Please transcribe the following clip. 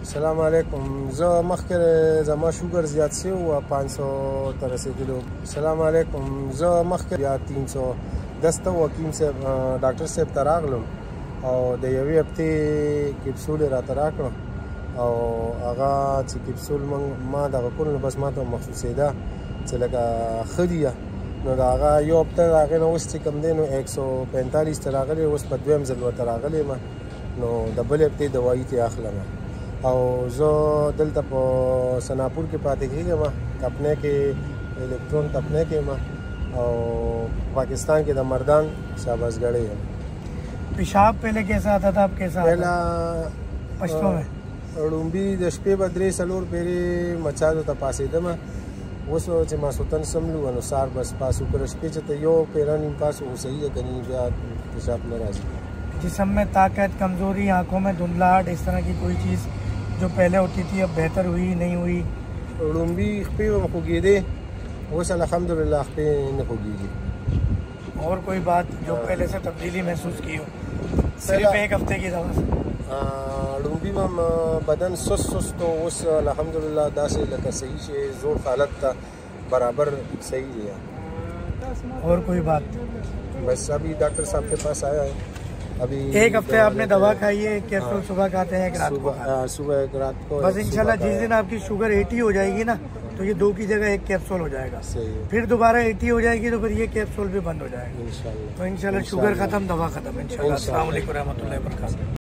السلام علیکم. زه مخکې زما شوګر زیات شوی و 500 ته رسېدلی. السلام علیکم. زه مخکې بیا 310 ته حکیم صاحب ډاکټر صاحب ته راغلم او د یوې هفتې کپسول یې راته راکړه او هغه چې کپسول ما دغه کړ نو بس ما ته محسوسېده چې لکه ښه دي نو د هغه یو هفته د هغې نه اوس چې کوم دی نو 145 ته راغلی اوس په دویم ځل ورته راغلی یم نو د بلې هفتې دوایي ترې اخلم او زه دلته په سناپور کې پاتې کېږم تپنی کې الکترون تپنی کې یم او پاکستان کې د مردان شاباسګړی یم. पेशाब पहले कैसा आता था अब कैसा पहला पश्तो में ړومبي د شپې به 3-4 پیرې مچادو ته پاسېدم اوس چې ماسوتن سملو نو سار بس پاسو کړ شپې چې ته یو پیره نیم پاسو خو صحیح ده کني بیا پیشاب نه راځي. जिस्म में ताकत कमजोरी आंखों में धुंधलाहट इस तरह की कोई चीज़ जो पहले होती थी अब बेहतर हुई नहीं हुई. ړومبي خپې به خوږېدې اوس الحمدلله خپې نه خوږېږي. और कोई बात जो पहले से तब्दीली महसूस की हो सिर्फ एक हफ्ते की दवा से ړومبي هم بدن سست و اوس الحمدلله داسې لکه صحیح شي زور حالت ته برابر صحیح دی. और कोई बात बस अभी डॉक्टर साहब के पास आया है. अभी एक हफ्ते आपने दवा खाई है, एक कैप्सूल सुबह खाते हैं एक रात को. सुबह एक रात को बस इंशाल्लाह जिस दिन आपकी शुगर 80 हो जाएगी ना तो ये 2 की जगह 1 कैप्सूल हो जाएगा. फिर दोबारा 80 हो जाएगी तो फिर ये कैप्सूल भी बंद हो जाएगा इंशाल्लाह. तो इंशाल्लाह शुगर खत्म दवा खत्म इंशाल्लाह. अस्सलाम वालेकुम रहमतुल्लाहि व बरकातहू.